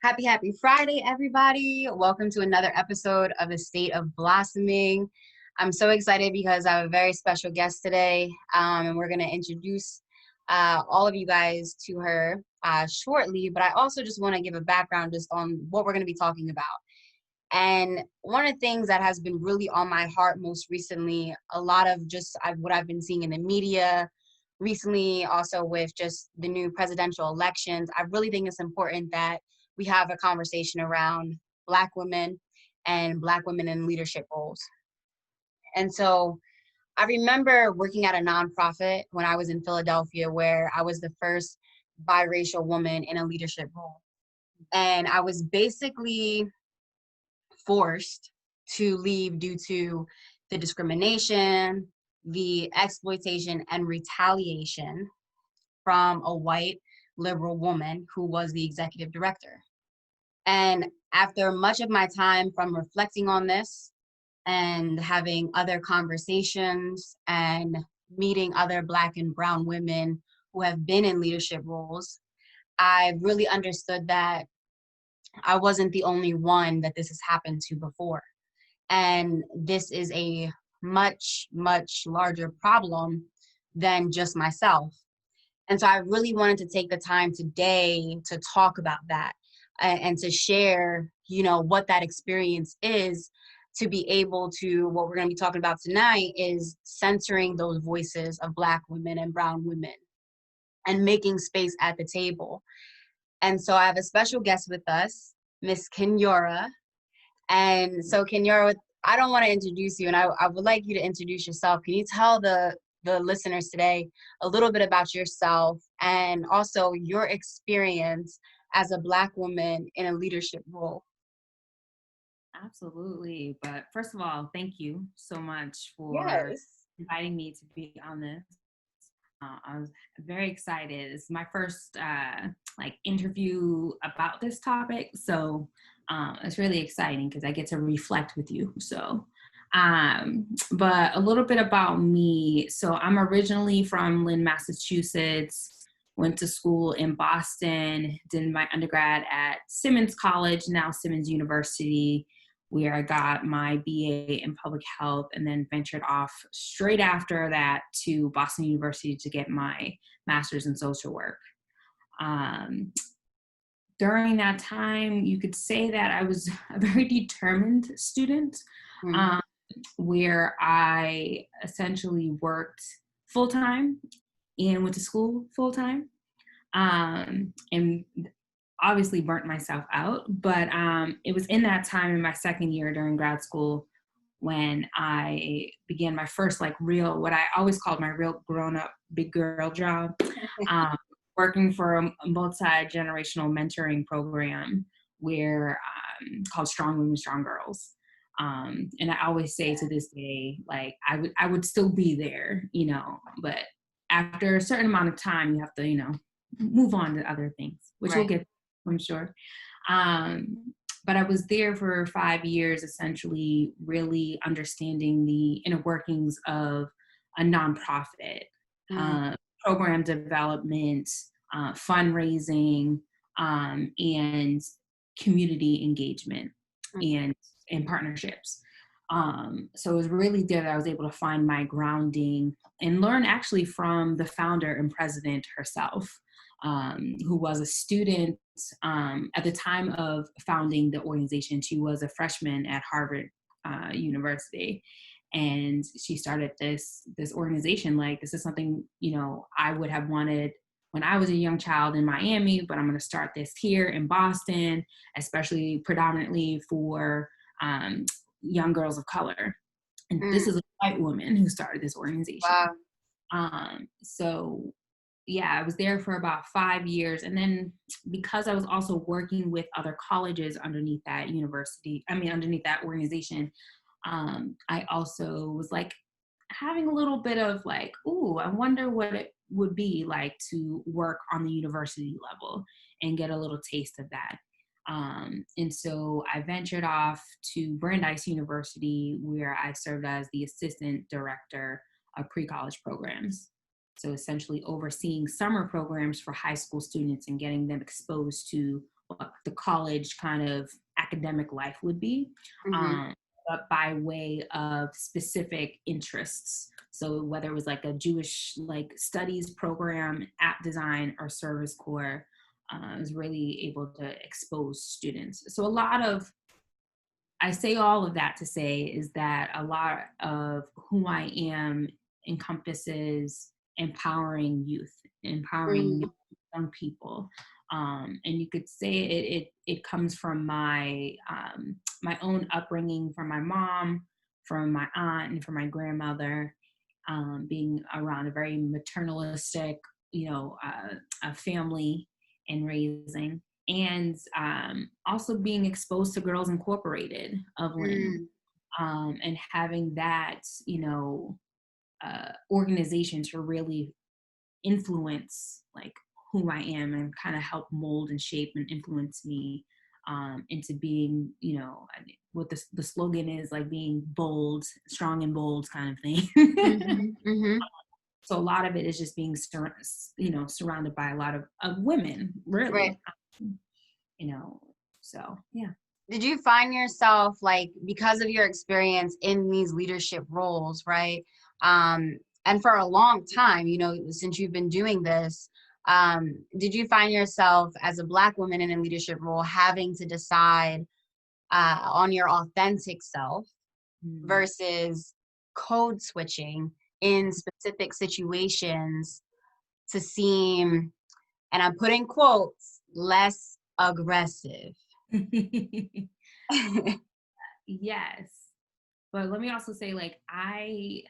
Happy Friday, everybody. Welcome to another episode of The State of Blossoming. I'm so excited because I have a very special guest today, and we're going to introduce all of you guys to her shortly, but I also just want to give a background just on what we're going to be talking about. And one of the things that has been really on my heart most recently, a lot of just what I've been seeing in the media recently, also with just the new presidential elections, I really think it's important that we have a conversation around Black women and Black women in leadership roles. And so I remember working at a nonprofit when I was in Philadelphia, where I was the first biracial woman in a leadership role. And I was basically forced to leave due to the discrimination, the exploitation, and retaliation from a white liberal woman who was the executive director. And after much of my time from reflecting on this and having other conversations and meeting other Black and brown women who have been in leadership roles, I really understood that I wasn't the only one that this has happened to before. And this is a much, much larger problem than just myself. And so I really wanted to take the time today to talk about that and to share, what that experience is, to be able to, what we're going to be talking about tonight is censoring those voices of Black women and brown women and making space at the table. And so I have a special guest with us, Miss Kenyora. And so Kenyora, I don't want to introduce you, and I would like you to introduce yourself. Can you tell the listeners today a little bit about yourself and also your experience as a Black woman in a leadership role? Absolutely. But first of all, thank you so much for Yes. inviting me to be on this. I was very excited. It's my first interview about this topic, so it's really exciting because I get to reflect with you. But a little bit about me. So I'm originally from Lynn, Massachusetts. Went to school in Boston. Did my undergrad at Simmons College, now Simmons University, where I got my BA in public health, and then ventured off straight after that to Boston University to get my master's in social work. During that time, you could say that I was a very determined student, Mm-hmm. where I essentially worked full-time and went to school full-time, and obviously burnt myself out. But it was in that time in my second year during grad school when I began my first real, what I always called my real grown-up big girl job, um, working for a multi-generational mentoring program where called Strong Women, Strong Girls. And I always say to this day, I would still be there, but after a certain amount of time, you have to, move on to other things, which we'll Right. get, I'm sure. But I was there for 5 years, essentially really understanding the inner workings of a nonprofit, Mm-hmm. uh, program development, fundraising, and community engagement and partnerships. So it was really there that I was able to find my grounding and learn actually from the founder and president herself, who was a student at the time of founding the organization. She was a freshman at Harvard University, and she started this organization. This is something I would have wanted when I was a young child in Miami, but I'm going to start this here in Boston, especially predominantly for young girls of color. And this Mm. is a white woman who started this organization. Wow. So yeah, I was there for about 5 years. And then because I was also working with other colleges underneath that underneath that organization, I also was having a little bit of ooh, I wonder what it would be like to work on the university level and get a little taste of that. And so I ventured off to Brandeis University, where I served as the assistant director of pre-college programs. So essentially overseeing summer programs for high school students and getting them exposed to what the college kind of academic life would be, but by way of specific interests. So whether it was like a Jewish like studies program, app design, or service corps, I was really able to expose students. So I say all of that to say is that a lot of who I am encompasses empowering youth, empowering young people. And you could say it comes from my my own upbringing, from my mom, from my aunt, and from my grandmother, being around a very maternalistic, a family and raising, and also being exposed to Girls Incorporated of Lynn, and having that, organization to really influence like who I am and kind of help mold and shape and influence me into being, what the slogan is, like being bold, strong and bold kind of thing. So a lot of it is just being, surrounded by a lot of women, really, Right. So, yeah. Did you find yourself, like, because of your experience in these leadership roles, right? And for a long time, since you've been doing this, did you find yourself as a Black woman in a leadership role having to decide on your authentic self versus code switching in specific situations to seem, and I'm putting quotes, less aggressive? Yes. But let me also say, like, I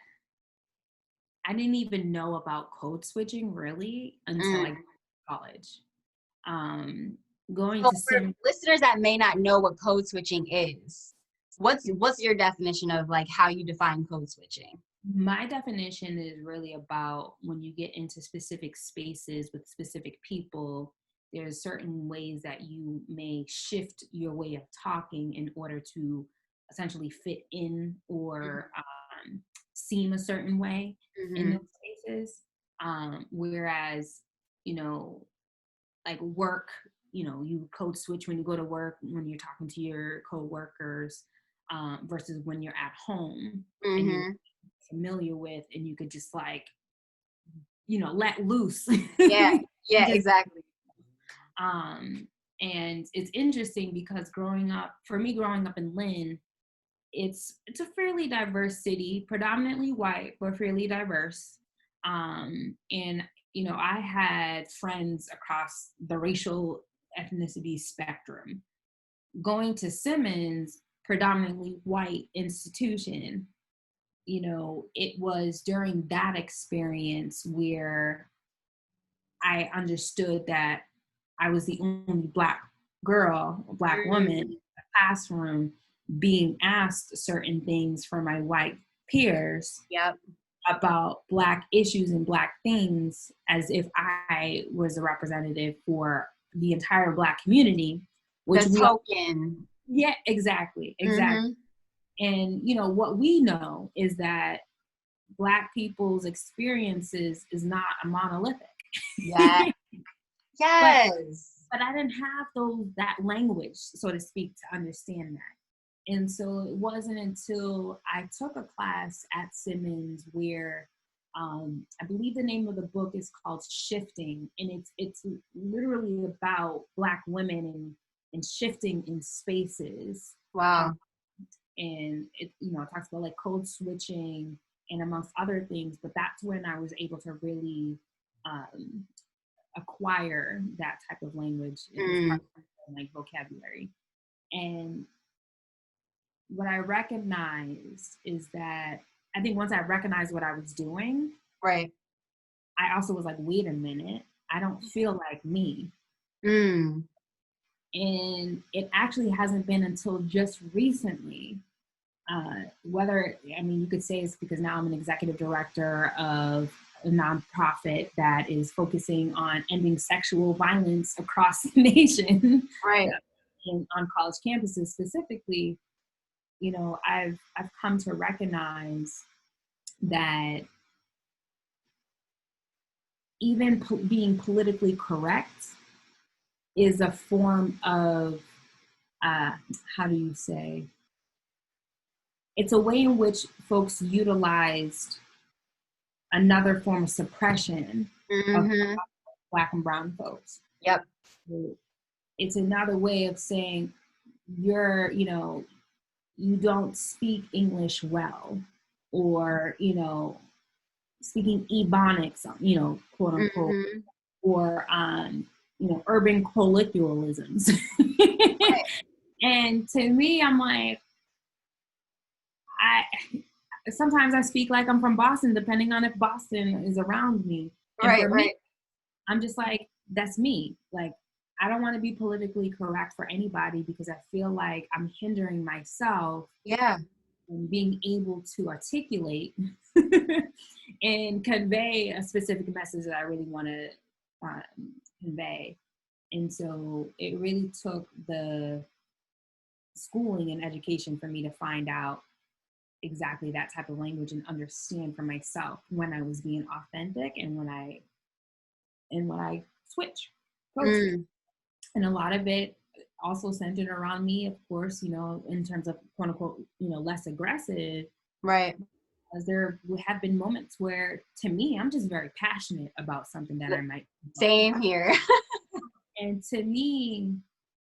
didn't even know about code switching really until I got to college. Going So to for listeners that may not know what code switching is, what's your definition of like how you define code switching? My definition is really about when you get into specific spaces with specific people, there's certain ways that you may shift your way of talking in order to essentially fit in or seem a certain way in those spaces. Whereas, like work, you code switch when you go to work, when you're talking to your coworkers, versus when you're at home and you're familiar with, and you could just like, let loose. Yeah, exactly. And it's interesting because growing up in Lynn, it's a fairly diverse city, predominantly white, but fairly diverse. And I had friends across the racial ethnicity spectrum. Going to Simmons, predominantly white institution, it was during that experience where I understood that I was the only Black girl, Black woman in the classroom being asked certain things from my white peers about Black issues and Black things, as if I was a representative for the entire Black community. Which the token. Yeah, exactly. And, what we know is that Black people's experiences is not a monolithic. Yeah. Yes. But I didn't have that language, so to speak, to understand that. And so it wasn't until I took a class at Simmons where I believe the name of the book is called Shifting, and it's literally about Black women and shifting in spaces. Wow. And it talks about like code switching and amongst other things, but that's when I was able to really acquire that type of language. It was part of my vocabulary. And what I recognized is that I think once I recognized what I was doing, right, I also was like, wait a minute, I don't feel like me. And it actually hasn't been until just recently, you could say it's because now I'm an executive director of a nonprofit that is focusing on ending sexual violence across the nation, right, and on college campuses specifically. I've come to recognize that even being politically correct is a form of, how do you say, it's a way in which folks utilized another form of suppression of Black and brown folks. Yep. It's another way of saying you're, you know, you don't speak English well, or, you know, speaking Ebonics, you know, quote unquote, or, you know, urban colloquialisms. Right. And to me, I'm like, sometimes I speak like I'm from Boston, depending on if Boston is around me. And Right, for right. me, I'm just like, that's me. Like, I don't want to be politically correct for anybody, because I feel like I'm hindering myself from being able to articulate and convey a specific message that I really want to convey. And so it really took the schooling and education for me to find out exactly that type of language and understand for myself when I was being authentic and when I switch coaches. And a lot of it also centered around me, of course, you know, in terms of quote unquote, you know, less aggressive. Right. As there have been moments where, to me, I'm just very passionate about something that I might. Same here. And to me,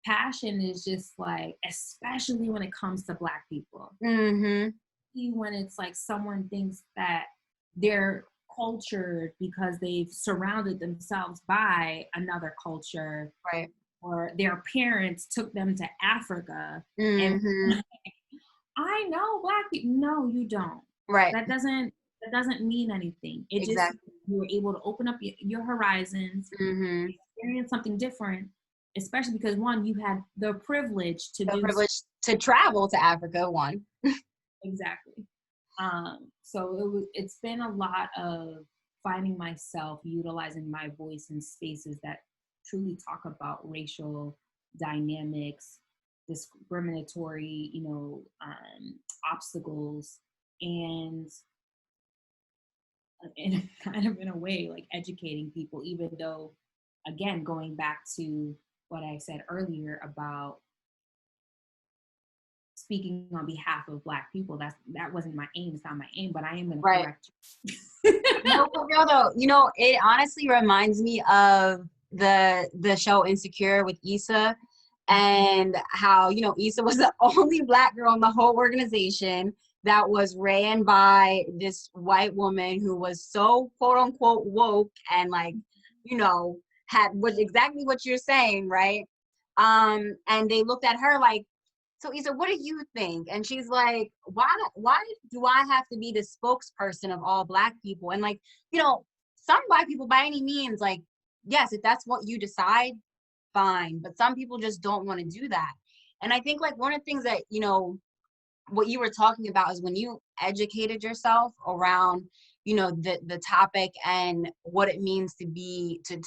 passion is just like, especially when it comes to Black people. When it's like someone thinks that they're cultured because they've surrounded themselves by another culture, right? Or their parents took them to Africa. And I know Black people. No, you don't. Right. That doesn't mean anything. It just, you were able to open up your horizons, experience something different, especially because, one, you had the privilege to travel to Africa. One. Exactly. So it's been a lot of finding myself, utilizing my voice in spaces that truly talk about racial dynamics, discriminatory, you know, obstacles, and in kind of in a way like educating people, even though, again, going back to what I said earlier about speaking on behalf of Black people, that wasn't my aim. It's not my aim, but I am going to correct you. No, for real though. You know, it honestly reminds me of the show Insecure with Issa, and how, you know, Issa was the only Black girl in the whole organization that was ran by this white woman who was so quote unquote woke and, like, you know, was exactly what you're saying, right? And they looked at her like, so Issa, what do you think? And she's like, why do I have to be the spokesperson of all Black people? And, like, you know, some Black people, by any means, like, yes, if that's what you decide, fine. But some people just don't want to do that. And I think, like, one of the things that, you know, what you were talking about is when you educated yourself around, you know, the topic and what it means to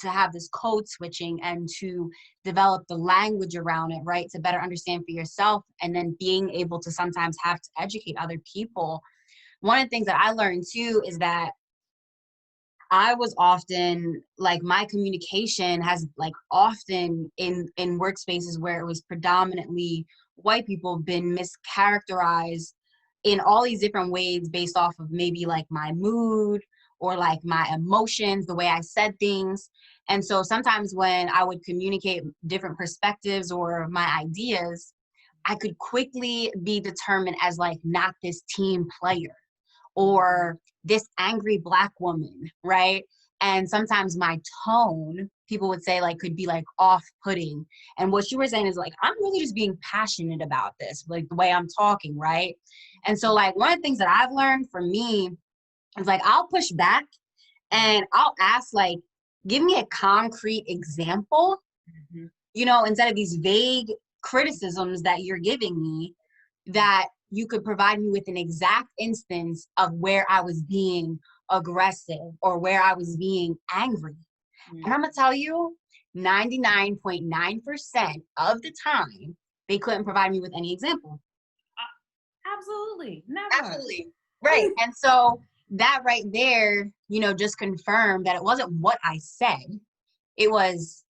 have this code switching and to develop the language around it, right, to better understand for yourself, and then being able to sometimes have to educate other people. One of the things that I learned too is that I was often, like, my communication has, like, often in workspaces where it was predominantly white people, been mischaracterized in all these different ways based off of maybe, like, my mood or, like, my emotions, the way I said things. And so sometimes when I would communicate different perspectives or my ideas, I could quickly be determined as, like, not this team player or this angry Black woman, right? And sometimes my tone, people would say, like, could be, like, off-putting. And what you were saying is, like, I'm really just being passionate about this, like, the way I'm talking, right? And so, like, one of the things that I've learned for me is, like, I'll push back and I'll ask, like, give me a concrete example, you know, instead of these vague criticisms that you're giving me, that you could provide me with an exact instance of where I was being aggressive or where I was being angry. And I'm gonna tell you, 99.9% of the time, they couldn't provide me with any example. Absolutely. Never. Absolutely. Right. And so that right there, you know, just confirmed that it wasn't what I said. It was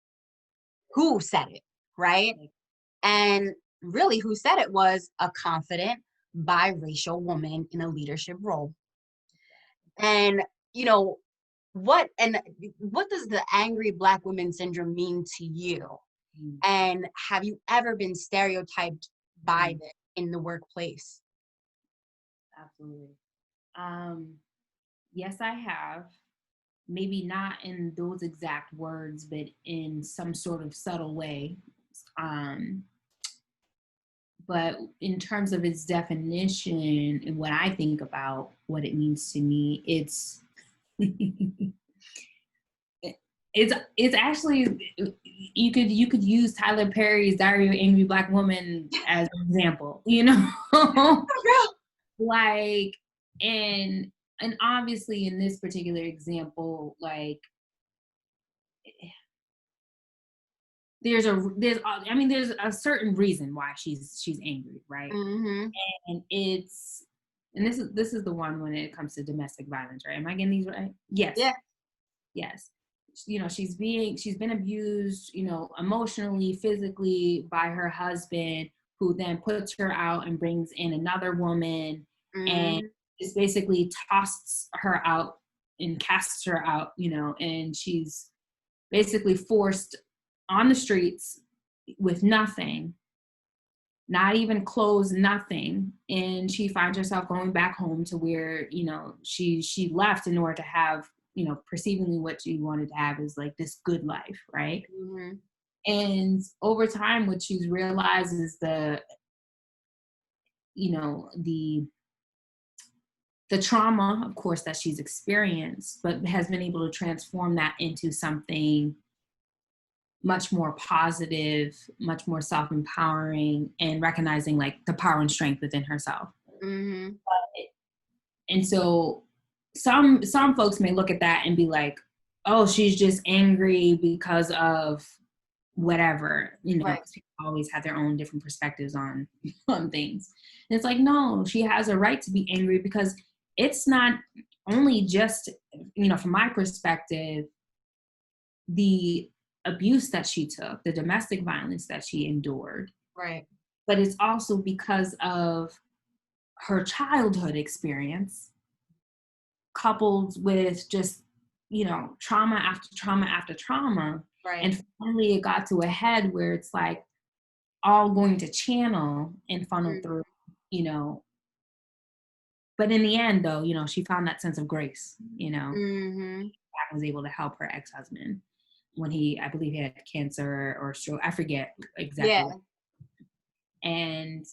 who said it, right? And really, who said it was a confident biracial woman in a leadership role. And, you know, what does the angry Black woman syndrome mean to you? Mm. And have you ever been stereotyped by Mm. this in the workplace? Absolutely. Yes, I have. Maybe not in those exact words, but in some sort of subtle way. But in terms of its definition and what I think about what it means to me, it's it's actually, you could use Tyler Perry's Diary of an Angry Black Woman as an example, you know? Like, and obviously in this particular example, like, there's a certain reason why she's angry, right? Mm-hmm. And this is the one when it comes to domestic violence, right? Am I getting these right? Yes. Yeah. Yes. You know, she's been abused, you know, emotionally, physically by her husband, who then puts her out and brings in another woman, and Mm-hmm. just basically tosses her out and casts her out, you know, and she's basically forced on the streets with nothing, not even clothes, nothing. And she finds herself going back home to where, you know, she left in order to have, you know, perceivingly what she wanted to have is like this good life, right? Mm-hmm. And over time, what she's realized is you know, the trauma, of course, that she's experienced, but has been able to transform that into something much more positive, much more self-empowering, and recognizing like the power and strength within herself. Mm-hmm. And so some folks may look at that and be like, oh, she's just angry because of whatever, you know, Right. because people always have their own different perspectives on things. And it's like, no, she has a right to be angry, because it's not only just, you know, from my perspective, the abuse that she took, the domestic violence that she endured, Right. but it's also because of her childhood experience, coupled with just, you know, trauma after trauma after trauma. Right. And finally it got to a head where it's like all going to channel and funnel Mm-hmm. through, you know. But in the end, though, you know, she found that sense of grace, you know, Mm-hmm. that was able to help her ex-husband when I believe he had cancer or stroke. I forget exactly Yeah. what. And,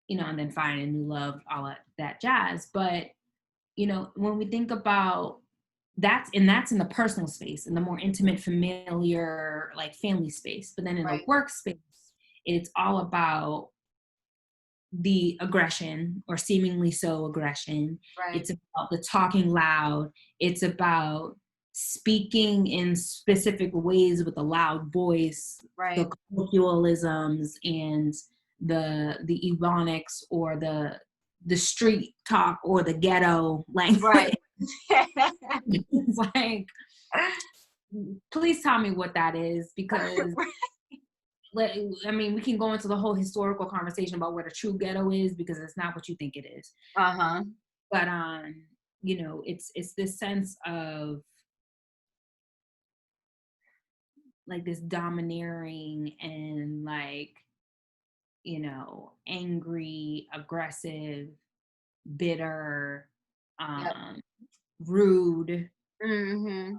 you know, and then find a new love, all that jazz. But, you know, when we think about that's in the personal space, in the more intimate, familiar, like family space. But then in the Right. workspace, it's all about the aggression, or seemingly so aggression. Right. It's about the talking loud. It's about speaking in specific ways with a loud voice, Right. the colloquialisms and the ebonics, or the street talk, or the ghetto language. Right. It's like, please tell me what that is, because I mean, we can go into the whole historical conversation about what a true ghetto is, because it's not what you think it is. Uh-huh. But you know, it's this sense of like this domineering and like, you know, angry, aggressive, bitter, Yep. rude, Mm-hmm.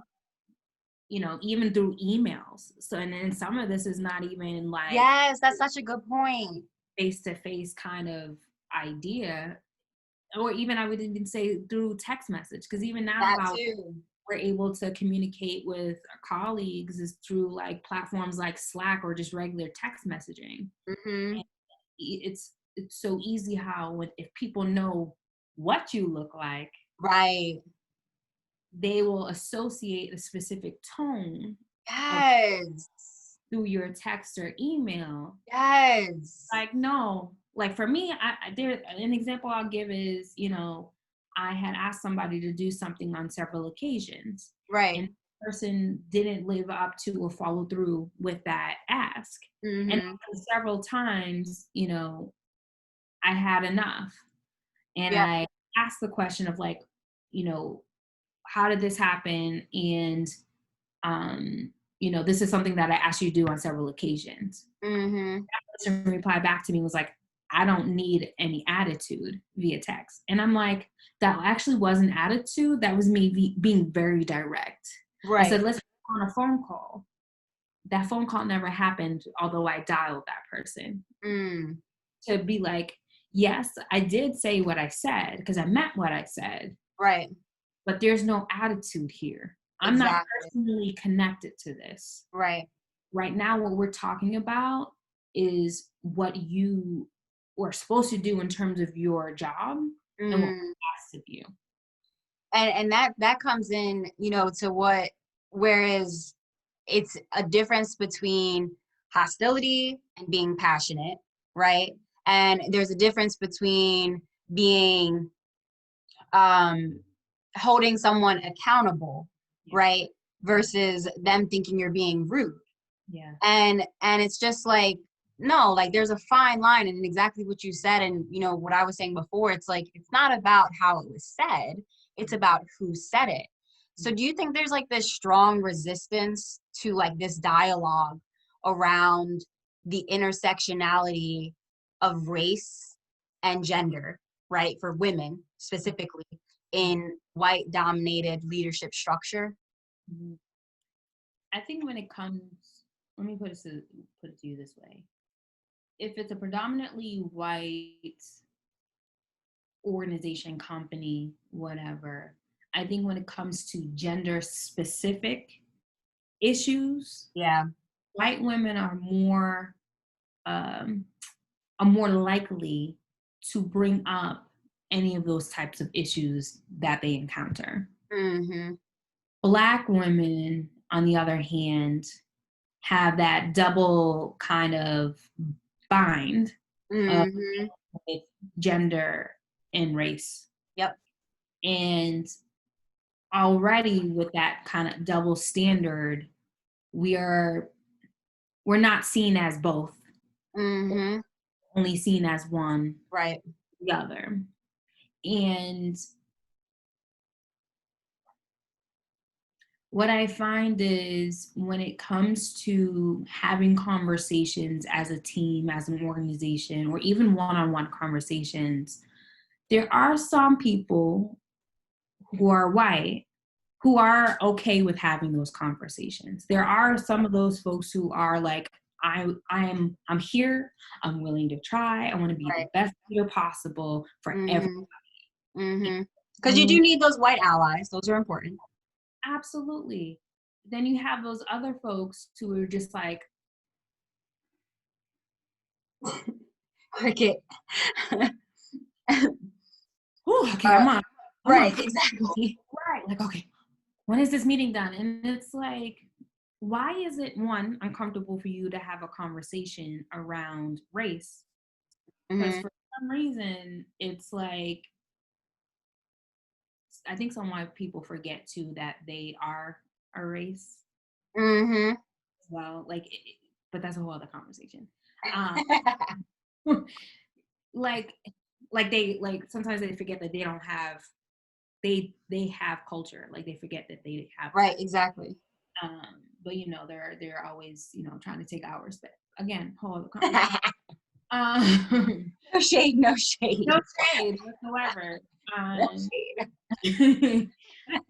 you know, even through emails. So, and then some of this is not even like Yes, that's such a good point. face-to-face kind of idea, or even I would even say through text message, because even now That how too. we're able to communicate with our colleagues is through like platforms like Slack or just regular text messaging. Mm-hmm. And it's so easy how if people know what you look like, Right. they will associate a specific tone of Yes. through your text or email. Yes. Like, no, like for me, there an example I'll give is, you know, I had asked somebody to do something on several occasions, Right. and person didn't live up to or follow through with that ask. And several times, you know, I had enough. And Yeah. I asked the question of like, you know, how did this happen? And, you know, this is something that I asked you to do on several occasions. That person replied back to me was like, I don't need any attitude via text. And I'm like, that actually wasn't attitude. That was me being very direct. I Right. said, let's go on a phone call. That phone call never happened, although I dialed that person. To be like, yes, I did say what I said because I meant what I said. Right. But there's no attitude here. I'm not personally connected to this. Right. Right now, what we're talking about is what you were supposed to do in terms of your job and what was asked of you. And that comes in, you know, to what, whereas it's a difference between hostility and being passionate, right? And there's a difference between being holding someone accountable, right? Versus them thinking you're being rude. Yeah. And it's just like, no, like there's a fine line, and exactly what you said, and you know what I was saying before, it's like it's not about how it was said, it's about who said it. So do you think there's like this strong resistance to like this dialogue around the intersectionality of race and gender, right, for women specifically in white dominated leadership structure? I think when it comes, let me put it to you this way. If it's a predominantly white organization, company, whatever, I think when it comes to gender specific issues, white women are more likely to bring up any of those types of issues that they encounter. Black women, on the other hand, have that double kind of bind of with gender and race. And already with that kind of double standard, we're not seen as both. Only seen as one, right? The other. And what I find is when it comes to having conversations as a team, as an organization, or even one-on-one conversations, there are some people who are white who are okay with having those conversations. There are some of those folks who are like, I'm here, I'm willing to try, I want to be the best leader possible for everybody. Because you do need those white allies, those are important. Absolutely. Then you have those other folks who are just like, okay. Okay, I'm on. Right, exactly. Right, like, okay, when is this meeting done? And it's like, why is it, one, uncomfortable for you to have a conversation around race? Because for some reason, it's like, I think some white people forget too that they are a race. Well, like, but that's a whole other conversation. Like they, like, sometimes they forget that they don't have, they have culture. Like they forget that they have. Right, exactly. But you know, they're always, you know, trying to take ours. But again, whole other conversation. No shade, no shade. No shade whatsoever. No shade.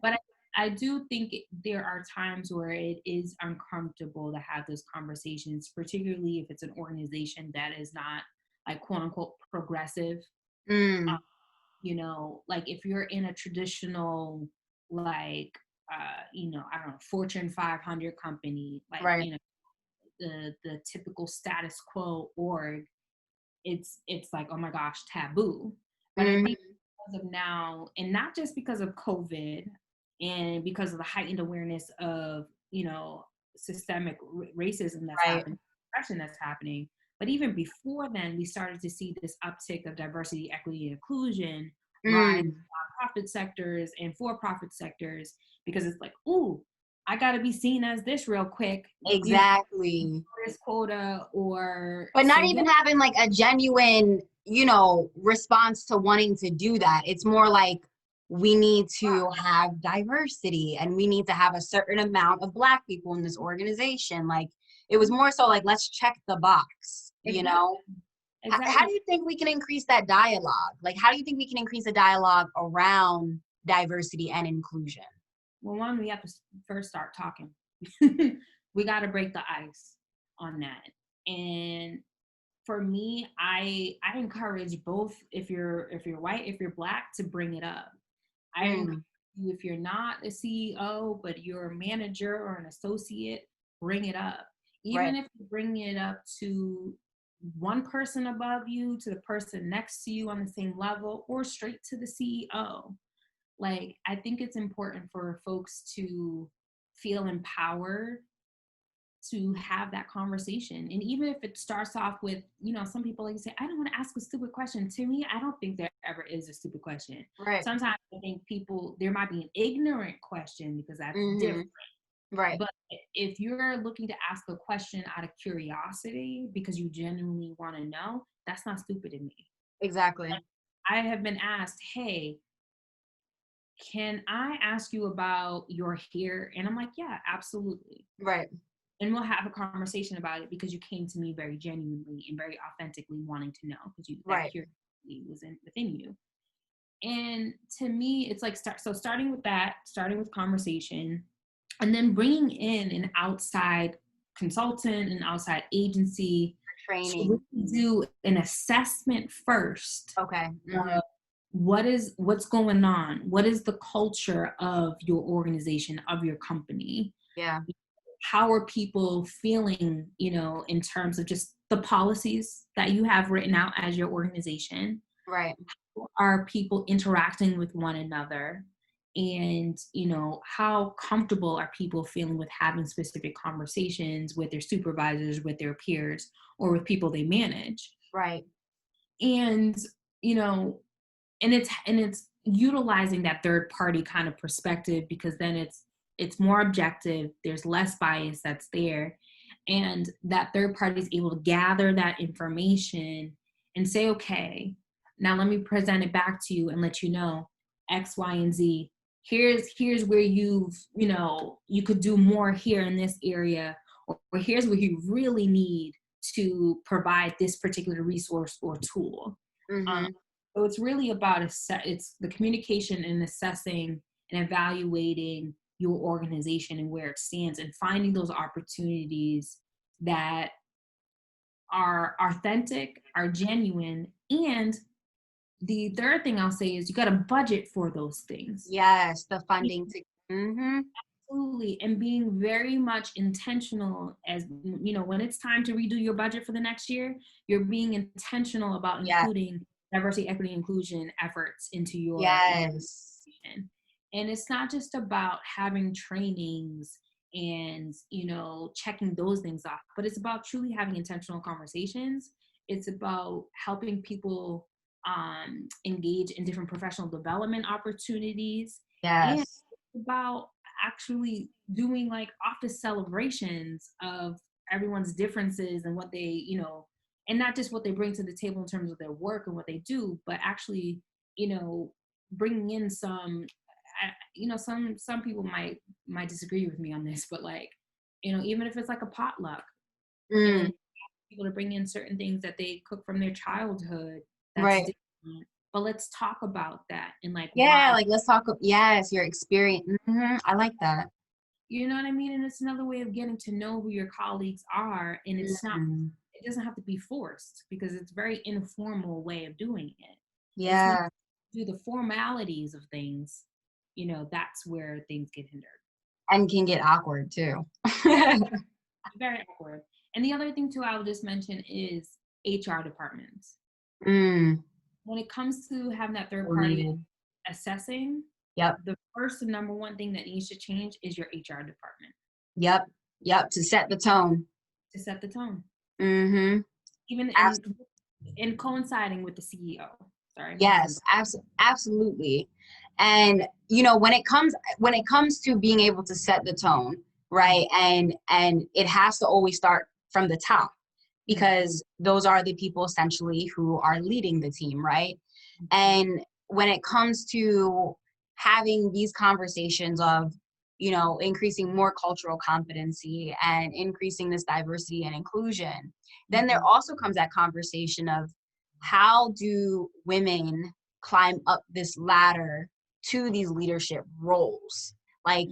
But I do think there are times where it is uncomfortable to have those conversations, particularly if it's an organization that is not like quote unquote progressive. You know, like if you're in a traditional, like, you know, I don't know, Fortune 500 company, like, you know, the typical status quo org, it's like, oh my gosh, taboo. But I think because of now, and not just because of COVID and because of the heightened awareness of, you know, systemic racism that's happening, oppression that's happening, but even before then, we started to see this uptick of diversity, equity, and inclusion rise in nonprofit sectors and for-profit sectors, because it's like, ooh, I got to be seen as this real quick, Exactly. this quota, or But not so even yeah. having like a genuine, response to wanting to do that. It's more like we need to have diversity and we need to have a certain amount of Black people in this organization. Like it was more so like, let's check the box, Exactly. How Exactly. do you think we can increase that dialogue? Like, how do you think we can increase the dialogue around diversity and inclusion? Well, one, we have to first start talking. We got to break the ice on that. And for me, I encourage both, if you're white, if you're Black, to bring it up. I encourage you, if you're not a CEO but you're a manager or an associate, bring it up. Even Right. if you bring it up to one person above you, to the person next to you on the same level, or straight to the CEO. Like, I think it's important for folks to feel empowered to have that conversation. And even if it starts off with, some people, like you say, I don't want to ask a stupid question. To me, I don't think there ever is a stupid question. Right. Sometimes I think there might be an ignorant question, because that's different. Right. But if you're looking to ask a question out of curiosity because you genuinely want to know, that's not stupid to me. Exactly. I have been asked, hey, can I ask you about your hair? And I'm like, yeah, absolutely. Right. And we'll have a conversation about it, because you came to me very genuinely and very authentically wanting to know, because that curiosity was within you. And to me, it's like, starting with conversation, and then bringing in an outside consultant, an outside agency, Training. to really do an assessment first. Okay. What's going on? What is the culture of your organization, of your company? Yeah. How are people feeling, in terms of just the policies that you have written out as your organization? Right. How are people interacting with one another? And, how comfortable are people feeling with having specific conversations with their supervisors, with their peers, or with people they manage? Right. And, and it's utilizing that third party kind of perspective, because then it's more objective, there's less bias that's there, and that third party is able to gather that information and say, okay, now let me present it back to you and let you know X, Y, and Z. Here's where you could do more here in this area, or here's where you really need to provide this particular resource or tool. So it's really about it's the communication and assessing and evaluating your organization and where it stands, and finding those opportunities that are authentic, are genuine. And the third thing I'll say is, you got to budget for those things. Yes, the funding to. Absolutely. And being very much intentional, as when it's time to redo your budget for the next year, you're being intentional about including diversity, equity, inclusion efforts into your organization. And it's not just about having trainings and checking those things off, but it's about truly having intentional conversations. It's about helping people engage in different professional development opportunities. And it's about actually doing like office celebrations of everyone's differences and what they, and not just what they bring to the table in terms of their work and what they do, but actually, bringing in some, some people might disagree with me on this, but like, even if it's like a potluck, and people to bring in certain things that they cook from their childhood, that's different. But let's talk about that, and like, why. Like, let's talk. Yes, your experience. I like that. You know what I mean? And it's another way of getting to know who your colleagues are. And it's not, it doesn't have to be forced, because it's a very informal way of doing it. It's when you do the formalities of things, that's where things get hindered. And can get awkward too. Very awkward. And the other thing too, I will just mention is HR departments. When it comes to having that third party assessing, the first and number one thing that needs to change is your HR department. To set the tone. To set the tone. Even in coinciding with the CEO. Sorry. Yes, absolutely. And when it comes to being able to set the tone, right? And it has to always start from the top, because those are the people essentially who are leading the team, right? And when it comes to having these conversations of, increasing more cultural competency and increasing this diversity and inclusion, then there also comes that conversation of how do women climb up this ladder to these leadership roles? Like,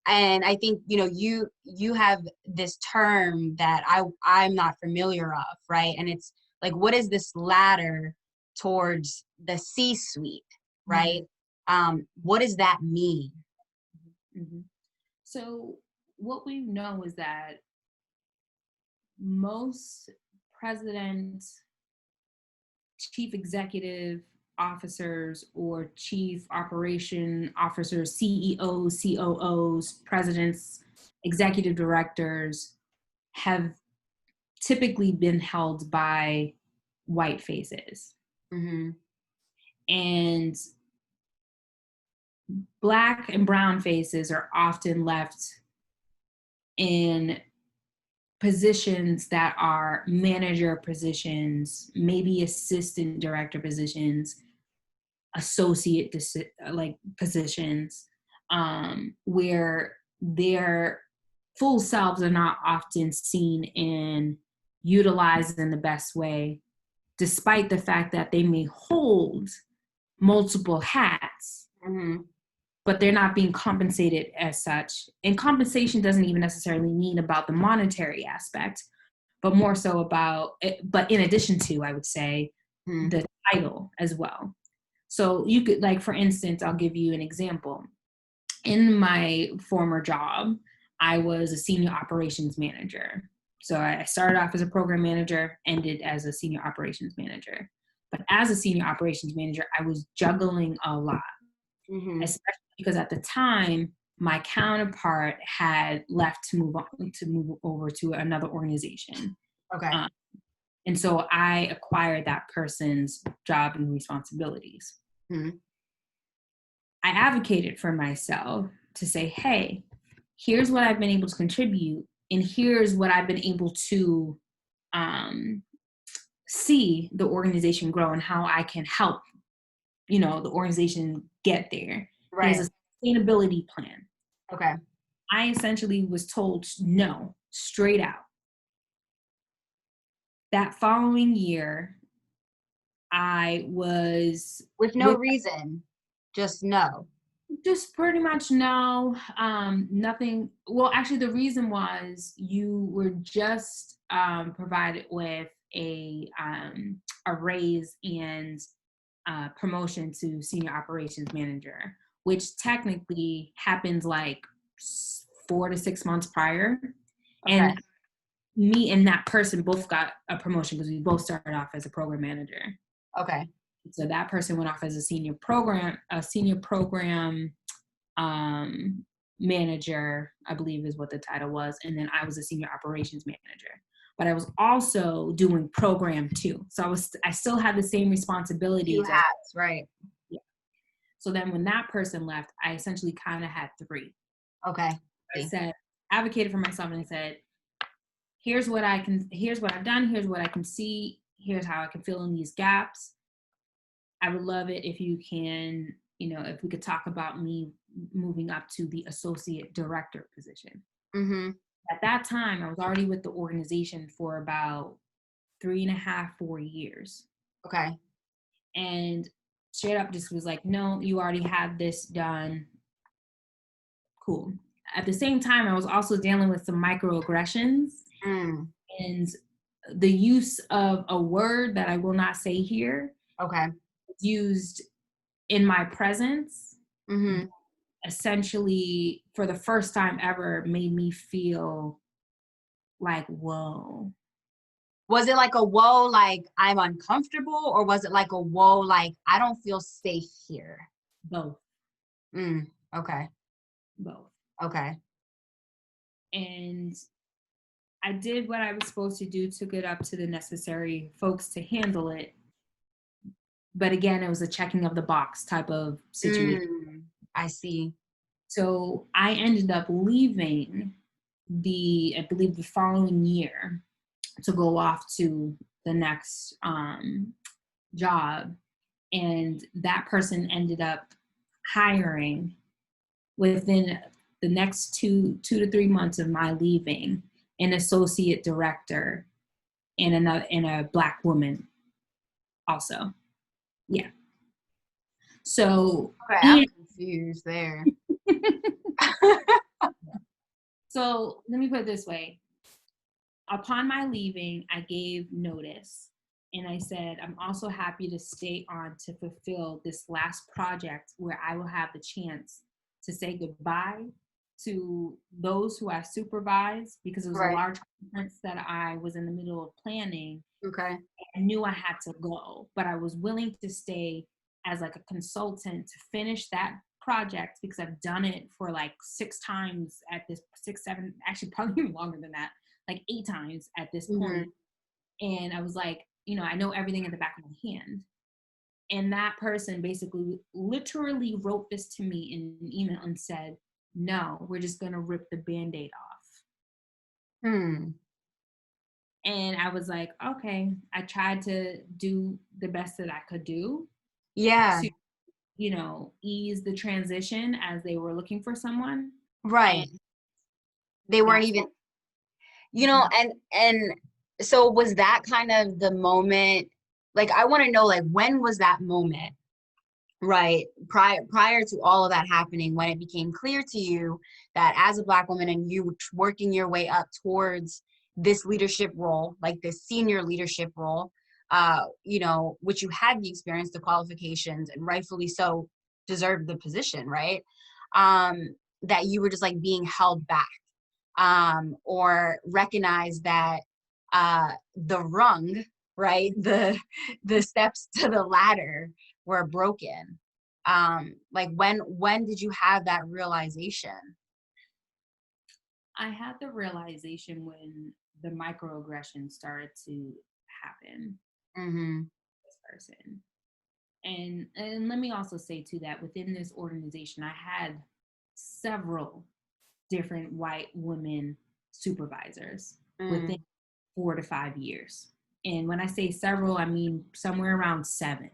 and I think, you have this term that I'm not familiar of, right? And it's like, what is this ladder towards the C-suite, right? What does that mean? So what we know is that most presidents, chief executive officers, or chief operation officers, CEOs, COOs, presidents, executive directors have typically been held by white faces. And Black and brown faces are often left in positions that are manager positions, maybe assistant director positions, associate positions, where their full selves are not often seen and utilized in the best way, despite the fact that they may hold multiple hats, but they're not being compensated as such. And compensation doesn't even necessarily mean about the monetary aspect, but more so about, but in addition to, I would say, the title as well. So you could, like, for instance, I'll give you an example. In my former job, I was a senior operations manager. So I started off as a program manager, ended as a senior operations manager. But as a senior operations manager, I was juggling a lot, especially because at the time, my counterpart had left to move over to another organization. Okay. And so I acquired that person's job and responsibilities. I advocated for myself to say, hey, here's what I've been able to contribute, and here's what I've been able to see the organization grow and how I can help, the organization get there. Right. There's a sustainability plan. Okay. I essentially was told no, straight out. That following year, I was... With no reason, just no. Just pretty much no, nothing. Well, actually, the reason was you were just provided with a raise and promotion to senior operations manager, which technically happens like 4 to 6 months prior. Okay. And me and that person both got a promotion because we both started off as a program manager. Okay. So that person went off as a senior program manager, I believe is what the title was. And then I was a senior operations manager, but I was also doing program too. So I still had the same responsibilities. 2 hats, right. Yeah. So then when that person left, I essentially kind of had 3. Okay. I said, advocated for myself, and I said, here's what I've done, here's what I can see, here's how I can fill in these gaps. I would love it if you can, if we could talk about me moving up to the associate director position. At that time, I was already with the organization for about 3.5, 4 years. Okay. And straight up just was like, no, you already had this done. Cool. At the same time, I was also dealing with some microaggressions and the use of a word that I will not say here. Okay. Used in my presence, essentially for the first time ever made me feel like, whoa. Was it like a whoa, like I'm uncomfortable, or was it like a whoa, like I don't feel safe here? Both. Okay. Both. Okay. And I did what I was supposed to do, took it up to the necessary folks to handle it. But again, it was a checking of the box type of situation. I see. So I ended up leaving I believe the following year to go off to the next job. And that person ended up hiring within the next 2 to 3 months of my leaving an associate director and a Black woman also. Yeah. So Okay, I'm confused there. So let me put it this way. Upon my leaving, I gave notice and I said, I'm also happy to stay on to fulfill this last project where I will have the chance to say goodbye to those who I supervised, because it was a large conference that I was in the middle of planning. Okay. I knew I had to go, but I was willing to stay as like a consultant to finish that project because I've done it for like 6 times at this 6, 7, actually probably even longer than that, like 8 times at this point. And I was like, I know everything in the back of my hand. And that person basically literally wrote this to me in an email and said, no, we're just going to rip the Band-Aid off. And I was like, okay. I tried to do the best that I could do. Yeah. To, ease the transition as they were looking for someone. Right. They weren't even, and so was that kind of the moment, like, I want to know, like, when was that moment, right? Prior to all of that happening, when it became clear to you that as a Black woman and you working your way up towards this leadership role, like this senior leadership role, which you had the experience, the qualifications, and rightfully so deserved the position, right? That you were just like being held back, or recognize that the rung, right, the steps to the ladder were broken. Like when did you have that realization? I had the realization when the microaggression started to happen. This person. And let me also say too that within this organization, I had several different white women supervisors within 4 to 5 years. And when I say several, I mean somewhere around 7.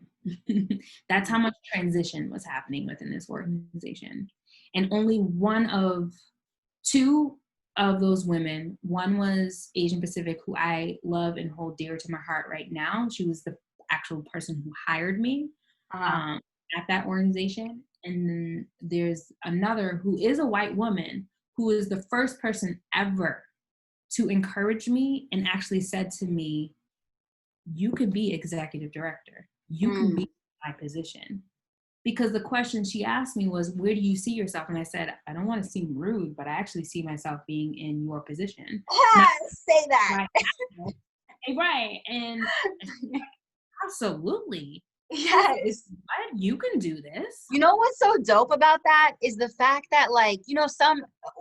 That's how much transition was happening within this organization. And only 2 of those women, one was Asian Pacific, who I love and hold dear to my heart right now. She was the actual person who hired me at that organization. And then there's another who is a white woman who is the first person ever to encourage me and actually said to me, you could be executive director. You can be in my position. Because the question she asked me was, where do you see yourself? And I said, I don't want to seem rude, but I actually see myself being in your position. Say that. Right. And absolutely. Yes. You can do this. You know what's so dope about that is the fact that, like,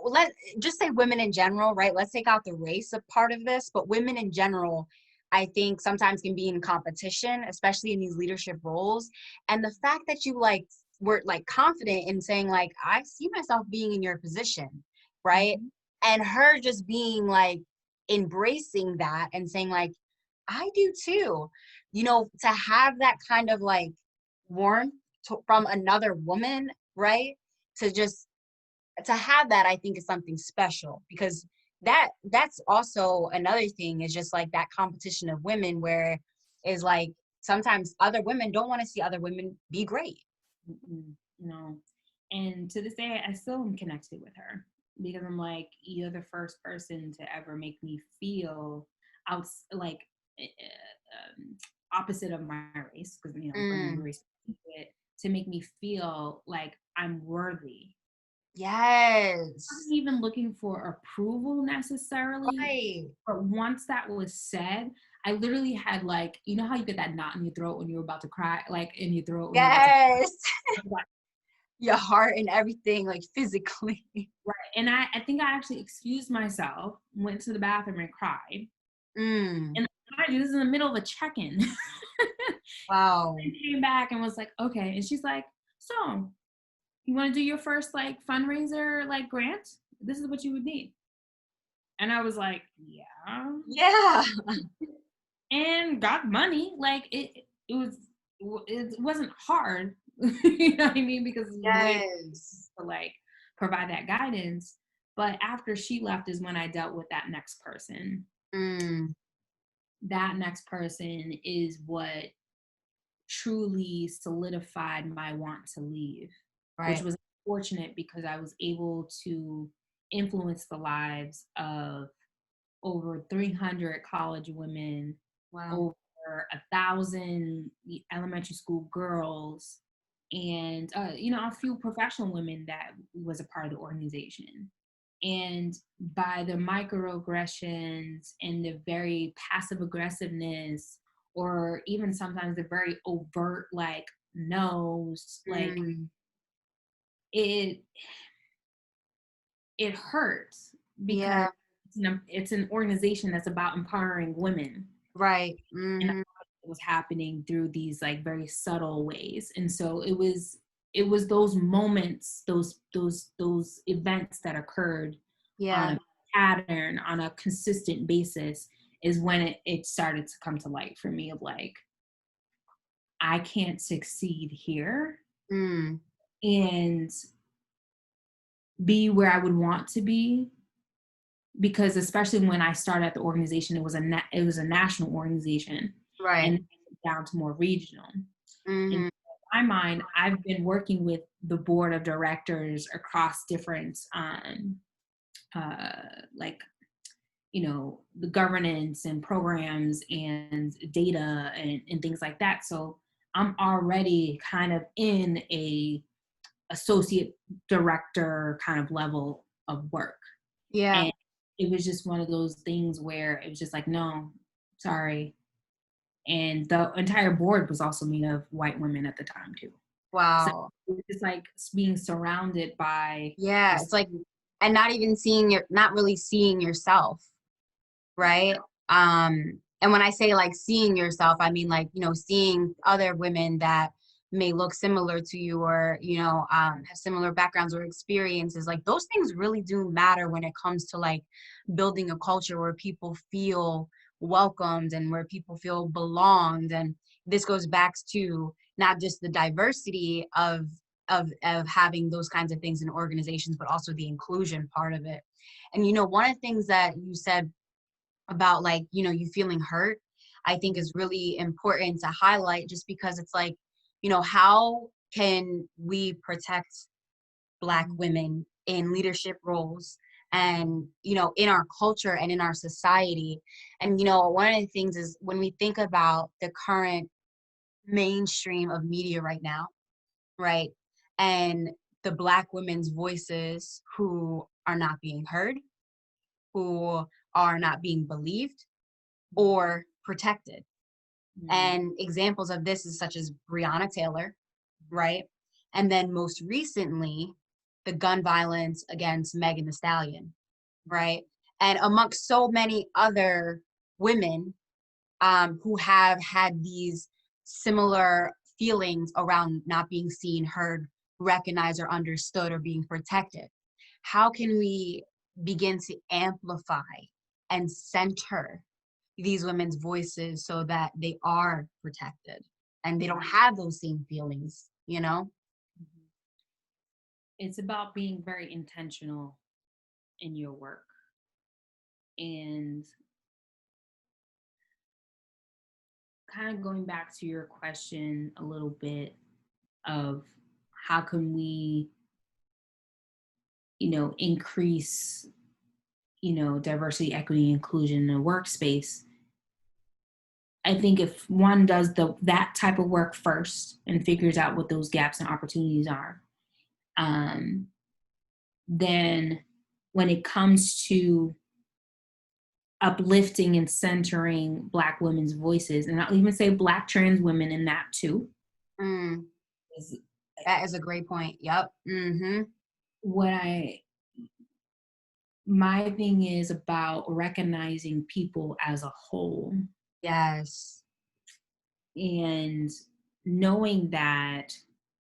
let's just say women in general, right? Let's take out the race of part of this, but women in general, I think sometimes can be in competition, especially in these leadership roles. And the fact that you were confident in saying like, I see myself being in your position, right? And her just being like embracing that and saying like, I do too, to have that kind of like warmth from another woman, right? To have that, I think is something special, because that's also another thing, is just like that competition of women where is like sometimes other women don't want to see other women be great. No. And to this day, I still am connected with her because I'm like, you're the first person to ever make me feel opposite of my race, because I'm race, to make me feel like I'm worthy. Yes. I wasn't even looking for approval necessarily. Right. But once that was said, I literally had like, you know how you get that knot in your throat when you're about to cry, like in your throat. Yes. Your heart and everything, like physically. Right. And I think I actually excused myself, went to the bathroom and cried. And mind you, this is in the middle of a check-in. Wow. And came back and was like, okay. And she's like, so you want to do your first like fundraiser, like grant? This is what you would need. And I was like, yeah. Yeah. And got money. Like it wasn't hard. You know what I mean? Because it was way Yes. to like provide that guidance. But after she left is when I dealt with that next person. That next person is what truly solidified my want to leave, which Right. was fortunate because I was able to influence the lives of over 300 college women, Wow. over 1,000 elementary school girls, and a few professional women that was a part of the organization. And by the microaggressions and the very passive aggressiveness, or even sometimes the very overt like no's, like it it hurts because Yeah. it's an organization that's about empowering women. Right. And it was happening through these like very subtle ways. And so it was those moments, those events that occurred on Yeah. a pattern, on a consistent basis, is when it started to come to light for me of like, I can't succeed here and be where I would want to be, because especially when I started at the organization, it was a national organization, Right. and down to more regional. And in Mm-hmm. my mind, I've been working with the board of directors across different like the governance and programs and data and things like that. So I'm already kind of in a associate director kind of level of work. Yeah. And it was just one of those things where it was just like, no, sorry. And the entire board was also made of white women at the time too. So Wow. it's like being surrounded by Yeah. this. It's like, and not really seeing yourself. Right. And when I say like seeing yourself, I mean like, seeing other women that may look similar to you, or, have similar backgrounds or experiences. Like those things really do matter when it comes to like building a culture where people feel welcomed and where people feel belonged. And this goes back to not just the diversity of having those kinds of things in organizations, but also the inclusion part of it. And one of the things that you said about like you feeling hurt, I think is really important to highlight, just because it's like, how can we protect Black women in leadership roles and in our culture and in our society. And one of the things is, when we think about the current mainstream of media right now, right, and the Black women's voices who are not being heard, who are not being believed or protected. And examples of this is such as Breonna Taylor, right? And then most recently, the gun violence against Megan Thee Stallion, right? And amongst so many other women who have had these similar feelings around not being seen, heard, recognized, or understood, or being protected. How can we begin to amplify and center these women's voices so that they are protected and they don't have those same feelings? It's about being very intentional in your work. And kind of going back to your question a little bit of how can we, increase, diversity, equity, inclusion in the workspace. I think if one does that type of work first and figures out what those gaps and opportunities are, then when it comes to uplifting and centering Black women's voices, and I'll even say Black trans women in that too. That is a great point. Yep. My thing is about recognizing people as a whole. Yes. And knowing that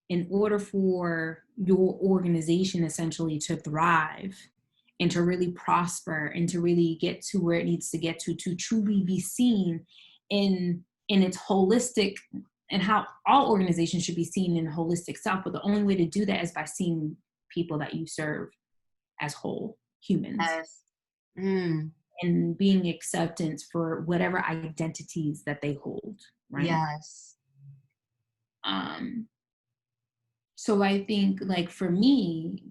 in order for your organization essentially to thrive and to really prosper and to really get to where it needs to get to truly be seen in its holistic, and how all organizations should be seen in holistic self. But the only way to do that is by seeing people that you serve as whole humans. Yes. Mm. And being acceptance for whatever identities that they hold, right? Yes. So I think, like, for me,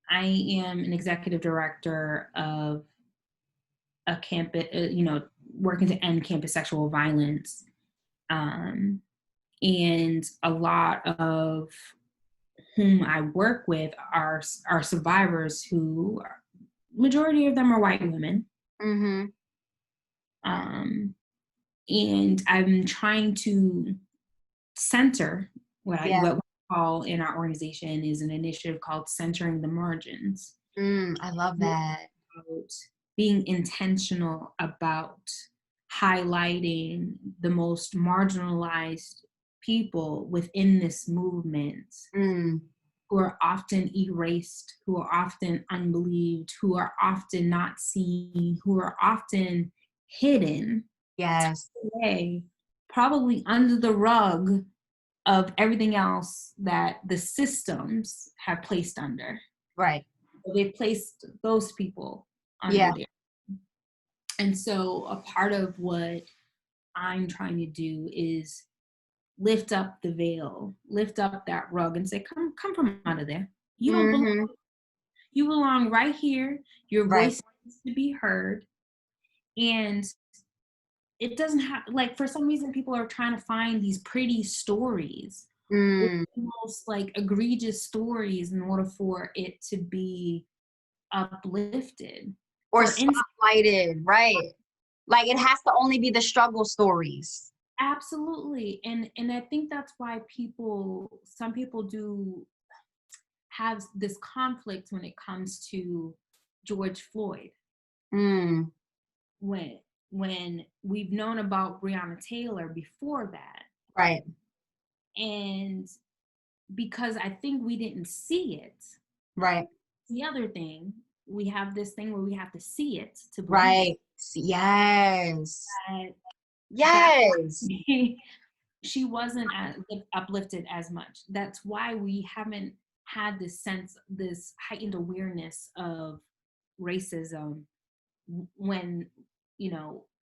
I am an executive director of a campus, working to end campus sexual violence. And a lot of whom I work with are survivors who, majority of them are white women. Mm-hmm. And I'm trying to center what we call in our organization is an initiative called Centering the Margins. I love that. Being intentional about highlighting the most marginalized people within this movement, who are often erased, who are often unbelieved, who are often not seen, who are often hidden. Yes. Today, probably under the rug of everything else that the systems have placed under. Right. They placed those people under there. And so a part of what I'm trying to do is lift up the veil, lift up that rug and say, come from out of there. You don't belong. You belong right here. Your voice needs to be heard. And it doesn't have, like, for some reason, people are trying to find these pretty stories, almost like egregious stories, in order for it to be uplifted or spotlighted, right? Like, it has to only be the struggle stories. Absolutely. And I think that's why some people do have this conflict when it comes to George Floyd. When we've known about Breonna Taylor before that. Right. And because I think we didn't see it. Right. The other thing, we have this thing where we have to see it to believe. Right. Yes. Yes. She wasn't uplifted as much. That's why we haven't had this sense, this heightened awareness of racism when,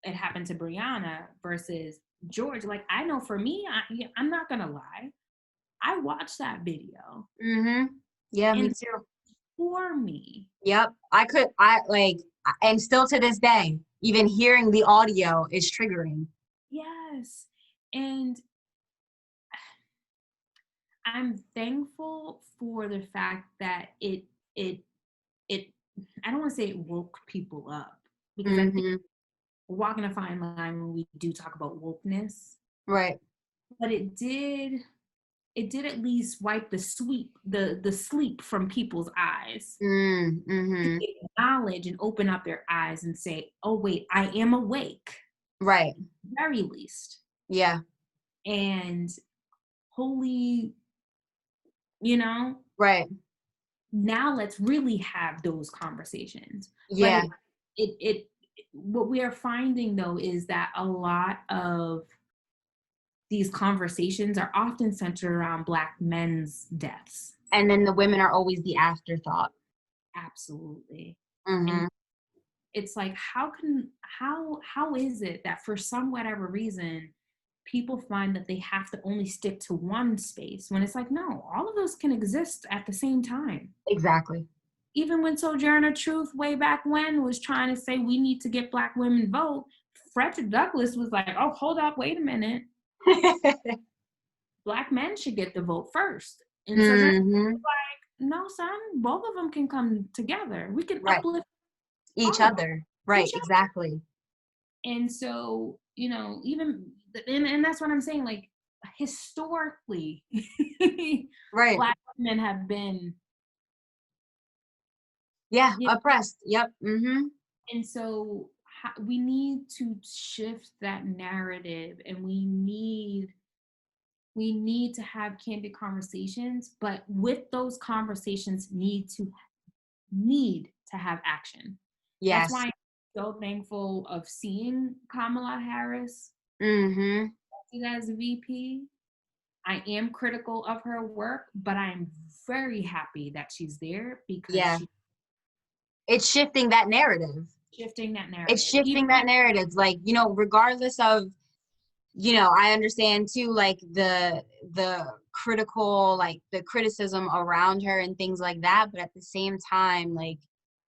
it happened to Breonna versus George. Like, I know for me, I'm not gonna lie, I watched that video. Yeah, me too. For me. Yep. And still to this day, even hearing the audio is triggering. Yes. And I'm thankful for the fact that it I don't want to say it woke people up, because I think we're walking a fine line when we do talk about wokeness. Right. But it did at least wipe the sleep from people's eyes. To acknowledge and open up their eyes and say, oh wait, I am awake. Right. Very least. Yeah. And holy, right. Now let's really have those conversations. Yeah. But it what we are finding, though, is that a lot of these conversations are often centered around Black men's deaths. And then the women are always the afterthought. Absolutely. And it's like, how is it that for some whatever reason, people find that they have to only stick to one space, when it's like, no, all of those can exist at the same time. Exactly. Even when Sojourner Truth way back when was trying to say we need to get Black women vote, Frederick Douglass was like, oh, hold up, wait a minute. Black men should get the vote first. And so like, no, son, both of them can come together. We can uplift each other. Right, exactly. And so, even, and that's what I'm saying, like, historically, right, Black women have been oppressed. Yep. And so we need to shift that narrative, and we need to have candid conversations, but with those conversations need to have action. That's Yes. why I'm so thankful of seeing Kamala Harris Mm-hmm. as VP. I am critical of her work, but I'm very happy that she's there because Yeah. she's It's shifting that narrative. shifting that It's narrative. shifting that narrative. Like, you know, regardless of, you know, I understand too, like the critical, like the criticism around her and things like that. But at the same time, like,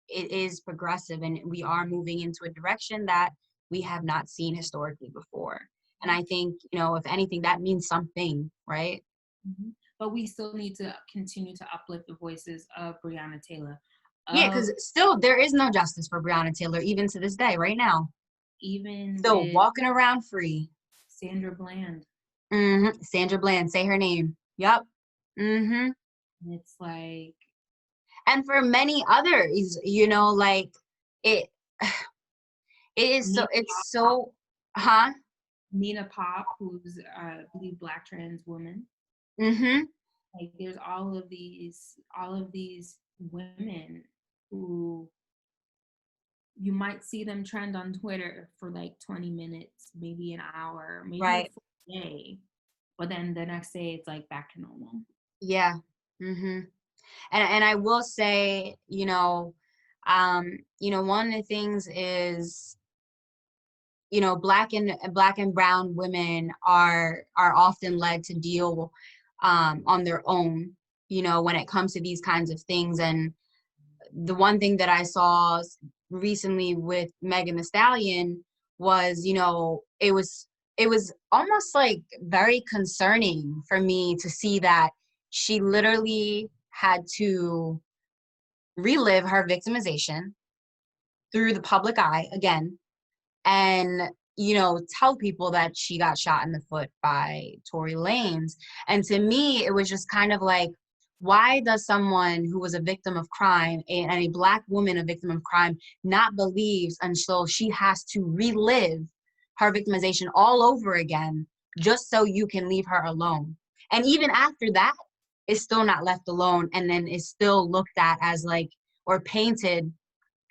it is progressive and we are moving into a direction that we have not seen historically before. And I think, you know, if anything, that means something, right? Mm-hmm. But we still need to continue to uplift the voices of Breonna Taylor. Yeah, because still there is no justice for Breonna Taylor, even to this day, right now. Even Still with walking around free. Sandra Bland. Mm-hmm. Sandra Bland, say her name. Yep. Mm-hmm. It's like, and for many others, you know, like it it is so, it's so, huh? Nina Pop, who's I believe Black trans woman. Mm-hmm. Like there's all of these women who you might see them trend on Twitter for like 20 minutes, maybe an hour, maybe a Right. full day, but then the next day it's like back to normal. Yeah. Mm-hmm. And I will say, you know, one of the things is, you know, black and brown women are often led to deal on their own, you know, when it comes to these kinds of things. And the one thing that I saw recently with Megan Thee Stallion was, you know, it was almost like very concerning for me to see that she literally had to relive her victimization through the public eye again, and, you know, tell people that she got shot in the foot by Tory Lanez. And to me, it was just kind of like, why does someone who was a victim of crime, and a Black woman a victim of crime, not believes until she has to relive her victimization all over again just so you can leave her alone? And even after that, is still not left alone, and then is still looked at as like, or painted,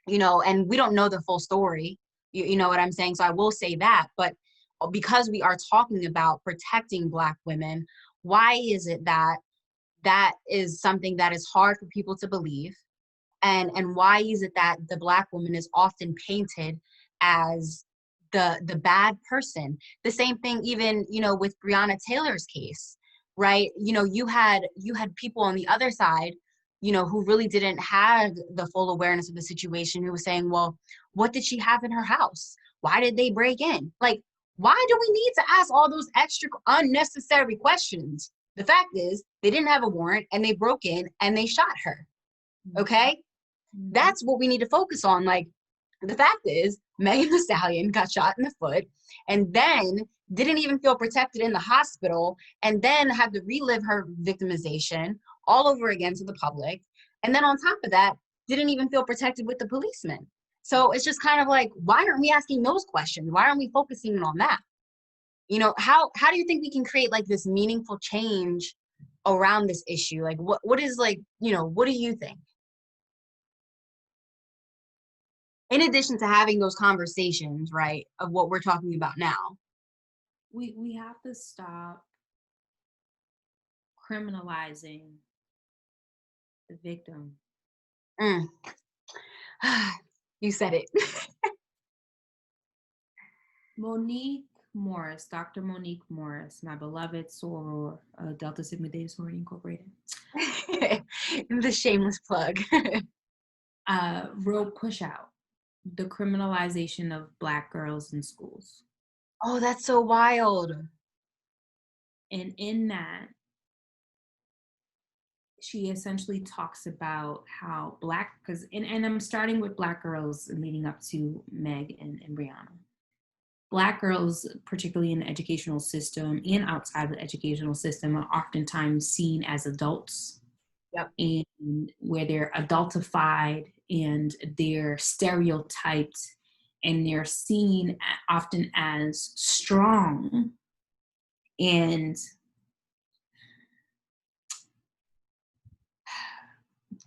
you know, and we don't know the full story. You know what I'm saying? So I will say that. But because we are talking about protecting Black women, why is it that that is something that is hard for people to believe? And why is it that the Black woman is often painted as the bad person? The same thing even, you know, with Breonna Taylor's case, right? You know, you had people on the other side, you know, who really didn't have the full awareness of the situation, who was saying, well, what did she have in her house? Why did they break in? Like, why do we need to ask all those extra unnecessary questions? The fact is, they didn't have a warrant and they broke in and they shot her. Okay? Mm-hmm. That's what we need to focus on. Like, the fact is, Megan Thee Stallion got shot in the foot and then didn't even feel protected in the hospital, and then had to relive her victimization all over again to the public. And then on top of that, didn't even feel protected with the policeman. So it's just kind of like, why aren't we asking those questions? Why aren't we focusing on that? You know, how do you think we can create like this meaningful change around this issue? Like, what is, like, you know, what do you think? In addition to having those conversations, right, of what we're talking about now. We have to stop criminalizing the victim. You said it. Monique Morris, Dr. Monique Morris, my beloved soror, Delta Sigma Theta Sorority Incorporated. The shameless plug. Wrote Push Out, the criminalization of Black girls in schools. Oh, that's so wild. And in that, she essentially talks about how Black, because, and I'm starting with Black girls and leading up to Meg and Brianna. Black girls, particularly in the educational system and outside the educational system, are oftentimes seen as adults. Yep. And where they're adultified and they're stereotyped and they're seen often as strong. And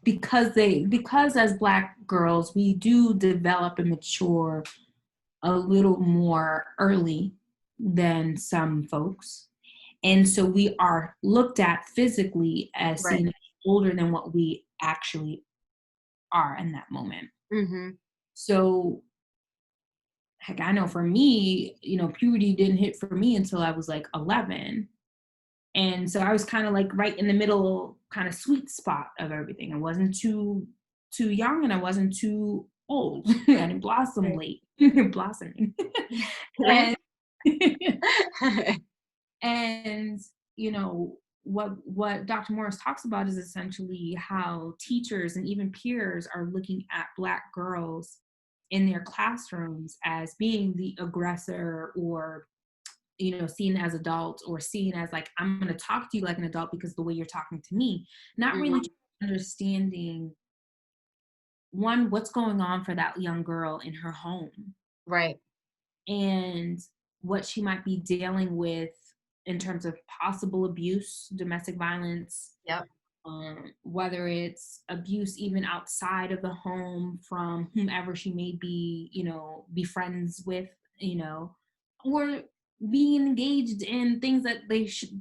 because as Black girls, we do develop and mature a little more early than some folks. And so we are looked at physically as Right. seen as older than what we actually are in that moment. Mm-hmm. So, heck, I know for me, puberty didn't hit for me until I was like 11. And so I was kind of like right in the middle, kind of sweet spot of everything. I wasn't too young and I wasn't too old. I didn't blossom late. Blossoming. and, and what Dr. Morris talks about is essentially how teachers and even peers are looking at Black girls in their classrooms as being the aggressor, or seen as adults, or seen as like, I'm going to talk to you like an adult because the way you're talking to me, not really understanding, one, what's going on for that young girl in her home. Right. And what she might be dealing with in terms of possible abuse, domestic violence. Yep. Whether it's abuse even outside of the home from whomever she may be, be friends with, or being engaged in things that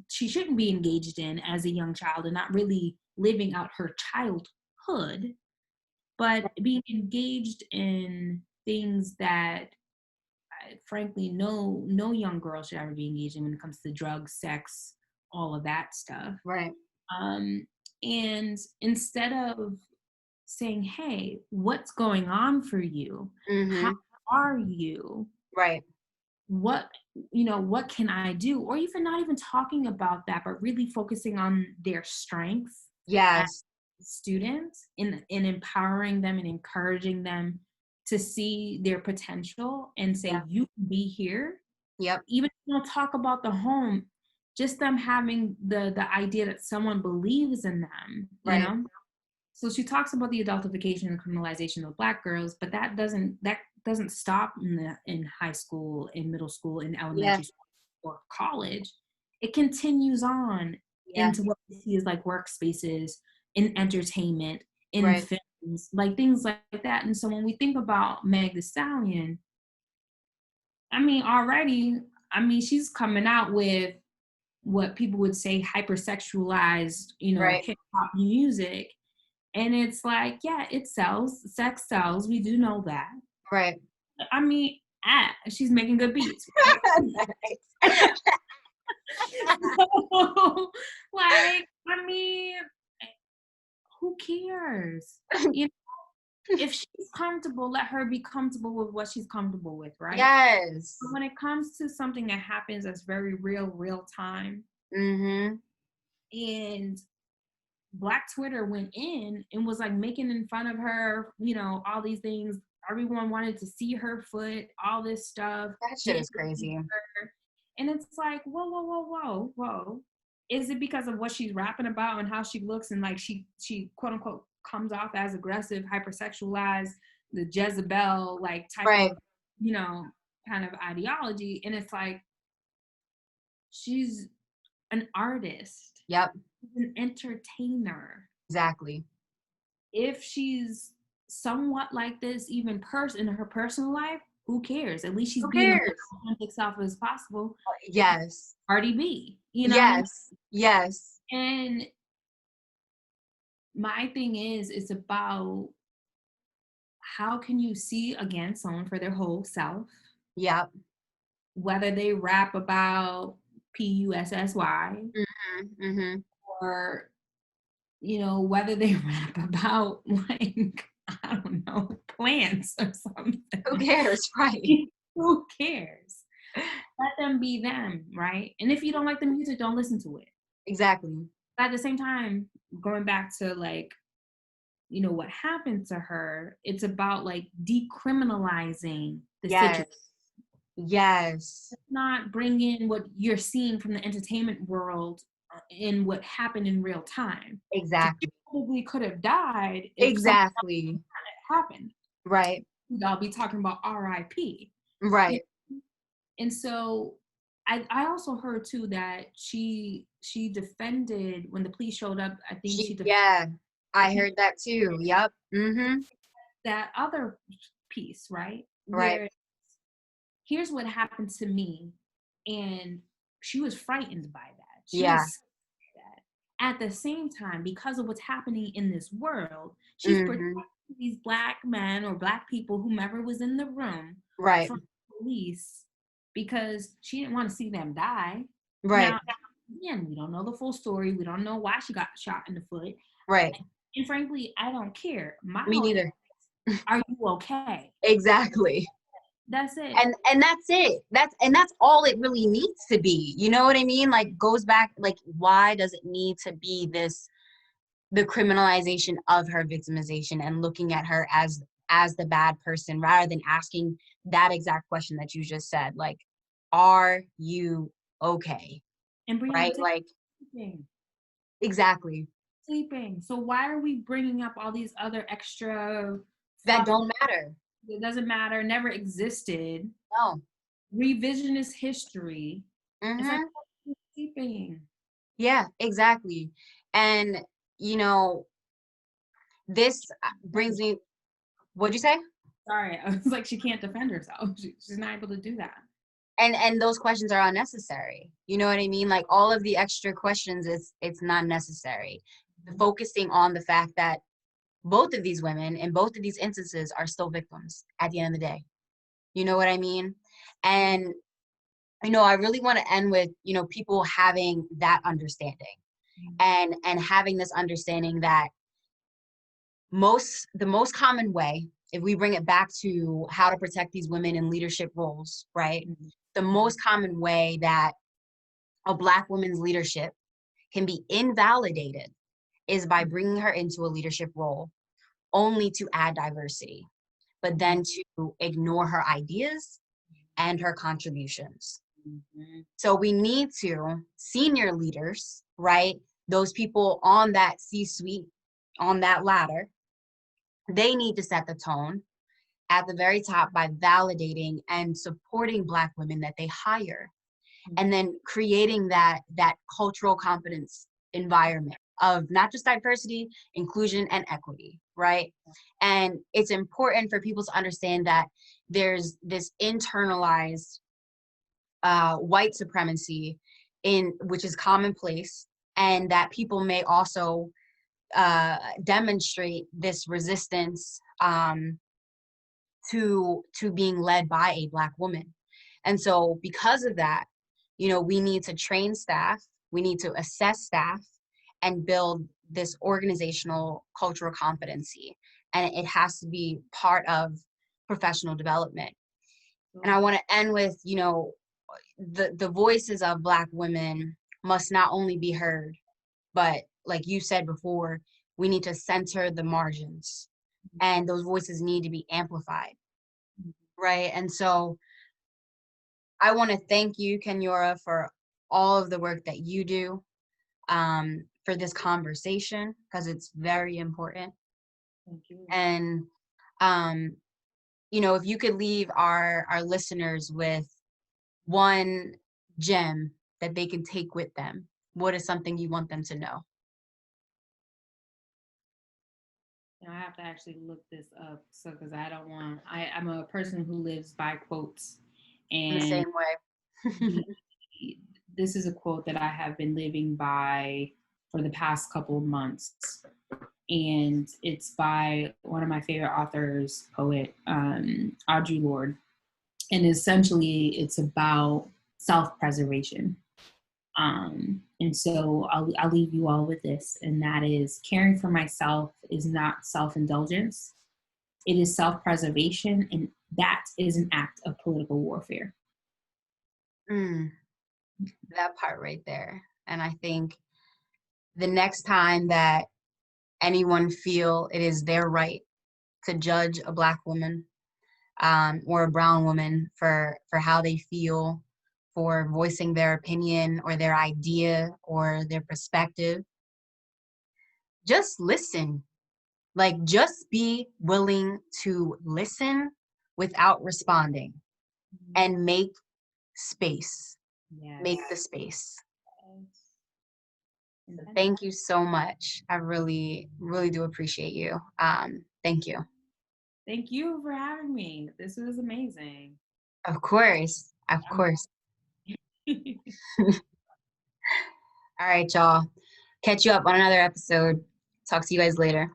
she shouldn't be engaged in as a young child, and not really living out her childhood, but being engaged in things that frankly no young girl should ever be engaged in when it comes to drugs, sex, all of that stuff. Right. And instead of saying, hey, what's going on for you? Mm-hmm. How are you? Right. What can I do? Or even not even talking about that, but really focusing on their strengths. Yes. As students, in empowering them and encouraging them to see their potential and say, you can be here. Yep. Even if you don't talk about the home, just them having the idea that someone believes in them, Right. So she talks about the adultification and criminalization of Black girls, but that doesn't stop in high school, in middle school, in elementary school, or college. It continues on into what we see as like workspaces, in entertainment, in films, like things like that. And so when we think about Meg Thee Stallion, she's coming out with what people would say hypersexualized, hip hop music. And it's like, yeah, it sells. Sex sells. We do know that. Right. She's making good beats. Right? So, who cares? If she's comfortable, let her be comfortable with what she's comfortable with, right? Yes. But when it comes to something that happens that's very real time, and Black Twitter went in and was like making fun of her, all these things. Everyone wanted to see her foot, all this stuff. That shit is crazy. And it's like, whoa. Is it because of what she's rapping about and how she looks, and like she quote unquote comes off as aggressive, hypersexualized, the Jezebel like type of, kind of ideology? And it's like, she's an artist. Yep. An entertainer. Exactly. If she's somewhat like this, even in her personal life, who cares? At least she's being the most authentic self as possible. Yes. Cardi B. Yes. And my thing is, it's about how can you see again someone for their whole self? Yep. Whether they rap about PUSSY, or whether they rap about like, I don't know, plants or something. Who cares, right? Who cares? Let them be them, right? And if you don't like the music, don't listen to it. Exactly. But at the same time, going back to like, what happened to her, it's about like decriminalizing the situation. Yes. Let's not bring in what you're seeing from the entertainment world in what happened in real time. Exactly. So probably could have died if exactly happened. Right. I'll be talking about RIP. Right. And so I also heard too that she defended when the police showed up. I think she defended Yeah, I heard that too. Yep. that other piece, right? Right. Where here's what happened to me, and she was frightened by that. She Yeah. was scared of that. At the same time, because of what's happening in this world, she's protecting these Black men or Black people, whomever was in the room, Right. from police, because she didn't want to see them die. Right. Now, again, we don't know the full story. We don't know why she got shot in the foot. Right. And frankly, I don't care. My Me whole neither. are you okay? Exactly. That's it. And that's it. That's all it really needs to be. You know what I mean? Like, goes back, like, why does it need to be the criminalization of her victimization and looking at her as the bad person, rather than asking that exact question that you just said, like, are you okay? And Right? Like, sleeping. exactly. Sleeping. So why are we bringing up all these other extra That don't matter. It doesn't matter, never existed. No. Revisionist history. It's like sleeping. Yeah, exactly. And you know, this brings me, what'd you say? Sorry, I was like, she can't defend herself. She's not able to do that. And those questions are unnecessary. You know what I mean? Like, all of the extra questions, it's not necessary. Focusing on the fact that both of these women in both of these instances are still victims at the end of the day. You know what I mean? And I really want to end with, people having that understanding, and having this understanding that the most common way, if we bring it back to how to protect these women in leadership roles, right? The most common way that a Black woman's leadership can be invalidated is by bringing her into a leadership role only to add diversity, but then to ignore her ideas and her contributions. So we need to, senior leaders, right? Those people on that C-suite, on that ladder, they need to set the tone at the very top by validating and supporting Black women that they hire, and then creating that cultural competence environment of not just diversity, inclusion, and equity, right? And it's important for people to understand that there's this internalized white supremacy which is commonplace, and that people may also demonstrate this resistance to being led by a Black woman. And so because of that, we need to train staff, we need to assess staff, and build this organizational cultural competency. And it has to be part of professional development. And I want to end with, the voices of Black women must not only be heard, but like you said before, we need to center the margins, and those voices need to be amplified, right? And so I want to thank you, Kenyora, for all of the work that you do, for this conversation, because it's very important. Thank you. And if you could leave our listeners with one gem that they can take with them, what is something you want them to know? I have to actually look this up, so because I'm a person who lives by quotes, and In the same way. this is a quote that I have been living by for the past couple of months, and it's by one of my favorite authors, poet Audre Lorde, and essentially it's about self-preservation. And so I'll leave you all with this, and that is: caring for myself is not self-indulgence. It is self-preservation, and that is an act of political warfare. That part right there. And I think the next time that anyone feel it is their right to judge a Black woman or a brown woman for how they feel, for voicing their opinion or their idea or their perspective, just listen. Like, just be willing to listen without responding and make space. Yes. Make the space. Yes. So thank you so much. I really, really do appreciate you. Thank you. Thank you for having me. This was amazing. Of course. Of course. All right, y'all. Catch you up on another episode. Talk to you guys later.